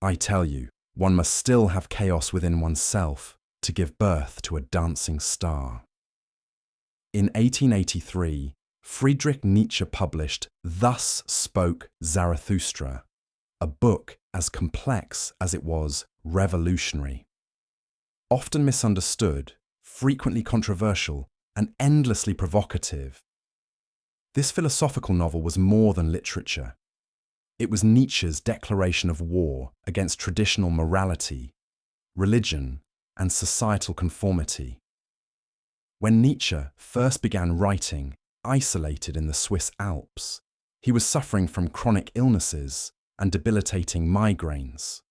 I tell you, one must still have chaos within oneself to give birth to a dancing star. In 1883, Friedrich Nietzsche published Thus Spoke Zarathustra, a book as complex as it was revolutionary. Often misunderstood, frequently controversial, and endlessly provocative, this philosophical novel was more than literature. It was Nietzsche's declaration of war against traditional morality, religion, and societal conformity. When Nietzsche first began writing, isolated in the Swiss Alps, he was suffering from chronic illnesses and debilitating migraines.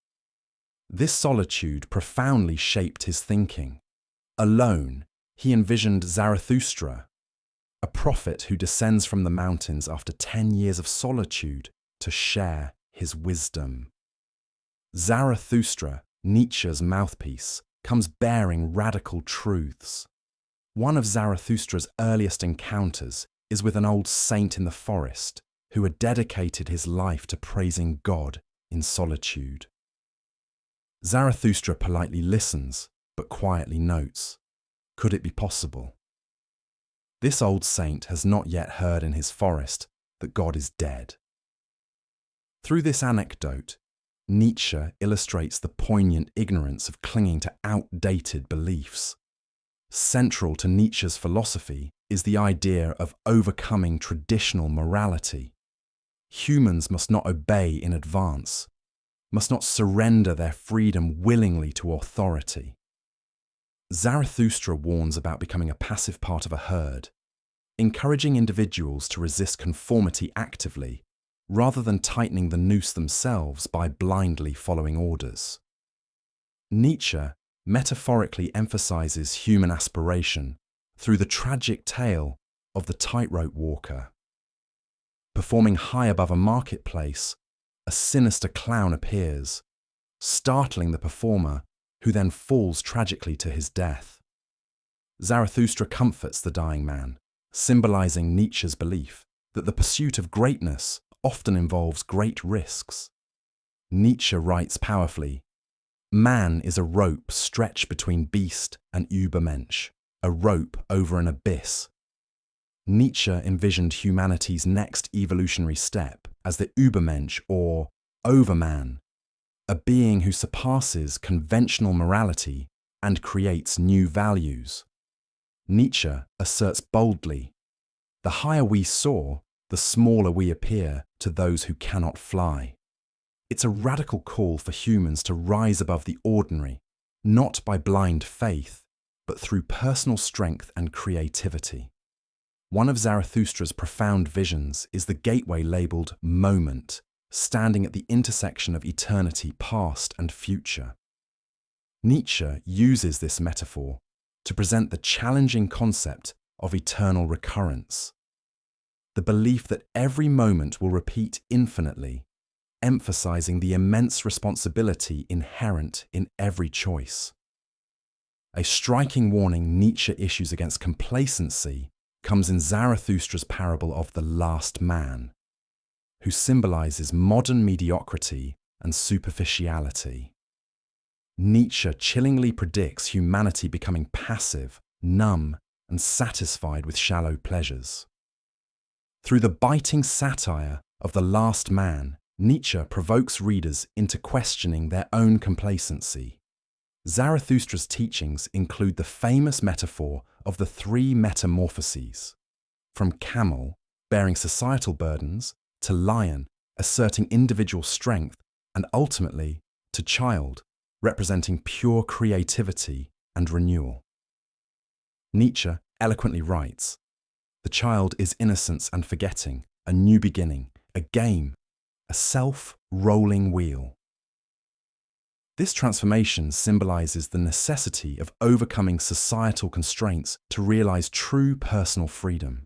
This solitude profoundly shaped his thinking. Alone, he envisioned Zarathustra, a prophet who descends from the mountains after 10 years of solitude to share his wisdom. Zarathustra, Nietzsche's mouthpiece, comes bearing radical truths. One of Zarathustra's earliest encounters is with an old saint in the forest who had dedicated his life to praising God in solitude. Zarathustra politely listens, but quietly notes, could it be possible? This old saint has not yet heard in his forest that God is dead. Through this anecdote, Nietzsche illustrates the poignant ignorance of clinging to outdated beliefs. Central to Nietzsche's philosophy is the idea of overcoming traditional morality. Humans must not obey in advance, must not surrender their freedom willingly to authority. Zarathustra warns about becoming a passive part of a herd, encouraging individuals to resist conformity actively, rather than tightening the noose themselves by blindly following orders. Nietzsche metaphorically emphasizes human aspiration through the tragic tale of the tightrope walker. Performing high above a marketplace, a sinister clown appears, startling the performer, who then falls tragically to his death. Zarathustra comforts the dying man, symbolizing Nietzsche's belief that the pursuit of greatness often involves great risks. Nietzsche writes powerfully, "Man is a rope stretched between beast and Übermensch, a rope over an abyss." Nietzsche envisioned humanity's next evolutionary step as the Übermensch, or overman, a being who surpasses conventional morality and creates new values. Nietzsche asserts boldly, "The higher we soar, the smaller we appear to those who cannot fly." It's a radical call for humans to rise above the ordinary, not by blind faith, but through personal strength and creativity. One of Zarathustra's profound visions is the gateway labelled moment, standing at the intersection of eternity past and future. Nietzsche uses this metaphor to present the challenging concept of eternal recurrence, the belief that every moment will repeat infinitely, emphasizing the immense responsibility inherent in every choice. A striking warning Nietzsche issues against complacency comes in Zarathustra's parable of the last man, who symbolizes modern mediocrity and superficiality. Nietzsche chillingly predicts humanity becoming passive, numb, and satisfied with shallow pleasures. Through the biting satire of the last man, Nietzsche provokes readers into questioning their own complacency. Zarathustra's teachings include the famous metaphor of the three metamorphoses, from camel, bearing societal burdens, to lion, asserting individual strength, and ultimately to child, representing pure creativity and renewal. Nietzsche eloquently writes, "The child is innocence and forgetting, a new beginning, a game, a self-rolling wheel." This transformation symbolizes the necessity of overcoming societal constraints to realize true personal freedom.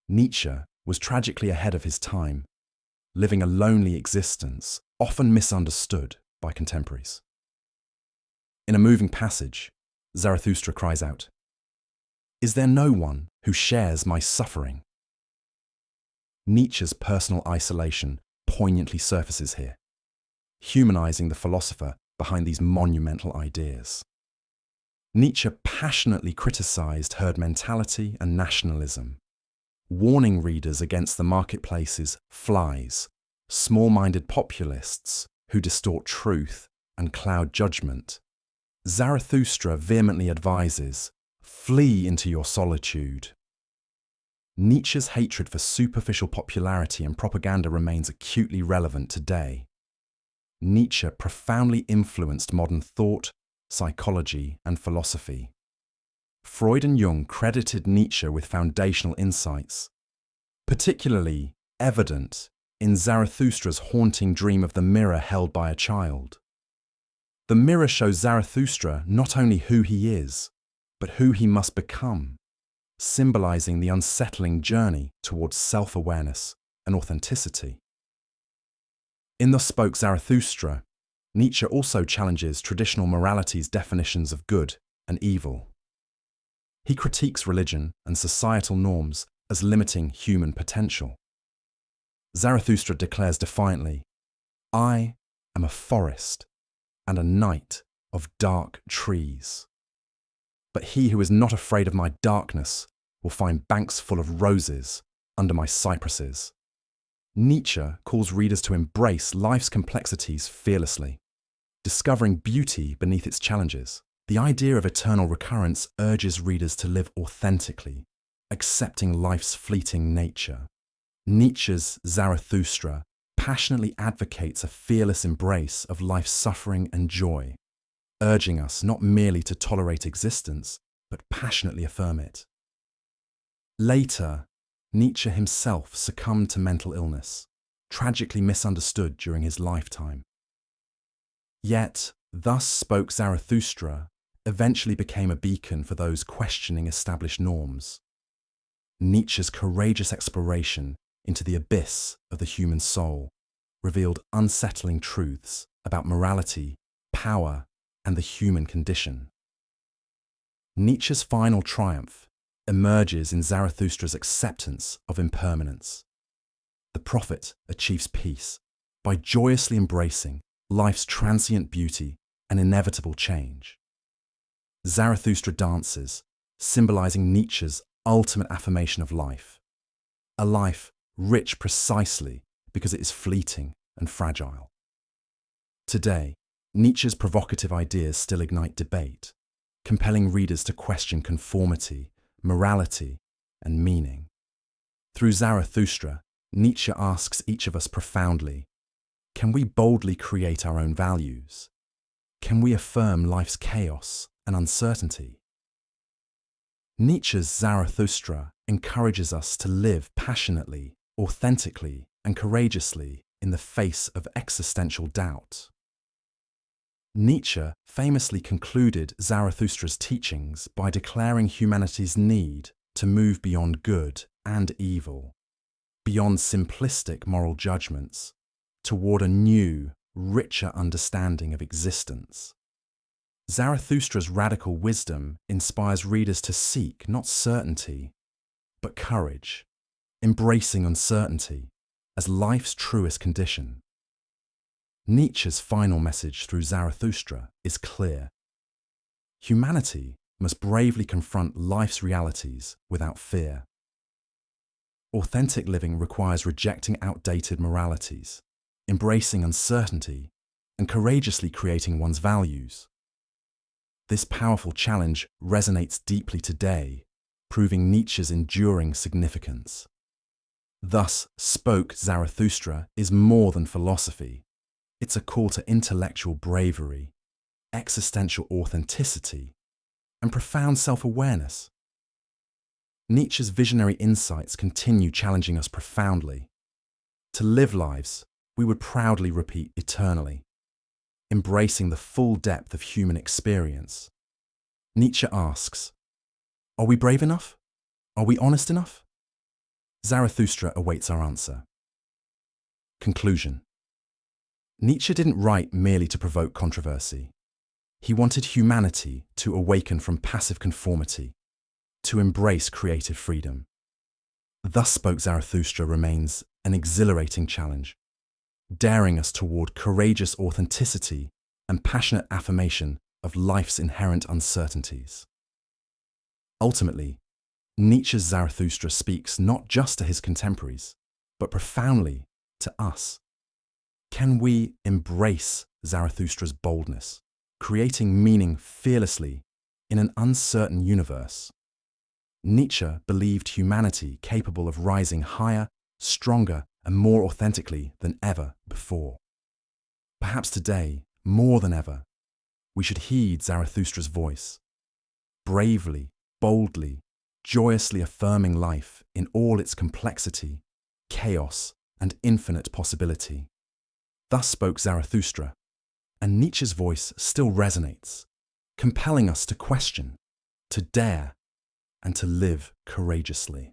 Nietzsche was tragically ahead of his time, living a lonely existence, often misunderstood by contemporaries. In a moving passage, Zarathustra cries out, "Is there no one who shares my suffering?" Nietzsche's personal isolation poignantly surfaces here. humanizing the philosopher behind these monumental ideas. Nietzsche passionately criticized herd mentality and nationalism, warning readers against the marketplace's flies, small-minded populists who distort truth and cloud judgment. Zarathustra vehemently advises, flee into your solitude. Nietzsche's hatred for superficial popularity and propaganda remains acutely relevant today. Nietzsche profoundly influenced modern thought, psychology, and philosophy. Freud and Jung credited Nietzsche with foundational insights, particularly evident in Zarathustra's haunting dream of the mirror held by a child. The mirror shows Zarathustra not only who he is, but who he must become, symbolizing the unsettling journey towards self-awareness and authenticity. In Thus Spoke Zarathustra, Nietzsche also challenges traditional morality's definitions of good and evil. He critiques religion and societal norms as limiting human potential. Zarathustra declares defiantly, "I am a forest and a night of dark trees. But he who is not afraid of my darkness will find banks full of roses under my cypresses." Nietzsche calls readers to embrace life's complexities fearlessly, discovering beauty beneath its challenges. The idea of eternal recurrence urges readers to live authentically, accepting life's fleeting nature. Nietzsche's Zarathustra passionately advocates a fearless embrace of life's suffering and joy, urging us not merely to tolerate existence, but passionately affirm it. Later, Nietzsche himself succumbed to mental illness, tragically misunderstood during his lifetime. Yet, Thus Spoke Zarathustra eventually became a beacon for those questioning established norms. Nietzsche's courageous exploration into the abyss of the human soul revealed unsettling truths about morality, power, and the human condition. Nietzsche's final triumph emerges in Zarathustra's acceptance of impermanence. The prophet achieves peace by joyously embracing life's transient beauty and inevitable change. Zarathustra dances, symbolizing Nietzsche's ultimate affirmation of life, a life rich precisely because it is fleeting and fragile. Today, Nietzsche's provocative ideas still ignite debate, compelling readers to question conformity, morality, and meaning. Through Zarathustra, Nietzsche asks each of us profoundly, can we boldly create our own values? Can we affirm life's chaos and uncertainty? Nietzsche's Zarathustra encourages us to live passionately, authentically, and courageously in the face of existential doubt. Nietzsche famously concluded Zarathustra's teachings by declaring humanity's need to move beyond good and evil, beyond simplistic moral judgments, toward a new, richer understanding of existence. Zarathustra's radical wisdom inspires readers to seek not certainty, but courage, embracing uncertainty as life's truest condition. Nietzsche's final message through Zarathustra is clear. Humanity must bravely confront life's realities without fear. Authentic living requires rejecting outdated moralities, embracing uncertainty, and courageously creating one's values. This powerful challenge resonates deeply today, proving Nietzsche's enduring significance. Thus Spoke Zarathustra is more than philosophy. It's a call to intellectual bravery, existential authenticity, and profound self-awareness. Nietzsche's visionary insights continue challenging us profoundly. To live lives we would proudly repeat eternally, embracing the full depth of human experience. Nietzsche asks, are we brave enough? Are we honest enough? Zarathustra awaits our answer. Conclusion. Nietzsche didn't write merely to provoke controversy. He wanted humanity to awaken from passive conformity, to embrace creative freedom. Thus Spoke Zarathustra remains an exhilarating challenge, daring us toward courageous authenticity and passionate affirmation of life's inherent uncertainties. Ultimately, Nietzsche's Zarathustra speaks not just to his contemporaries, but profoundly to us. Can we embrace Zarathustra's boldness, creating meaning fearlessly in an uncertain universe? Nietzsche believed humanity capable of rising higher, stronger, and more authentically than ever before. Perhaps today, more than ever, we should heed Zarathustra's voice, bravely, boldly, joyously affirming life in all its complexity, chaos, and infinite possibility. Thus spoke Zarathustra, and Nietzsche's voice still resonates, compelling us to question, to dare, and to live courageously.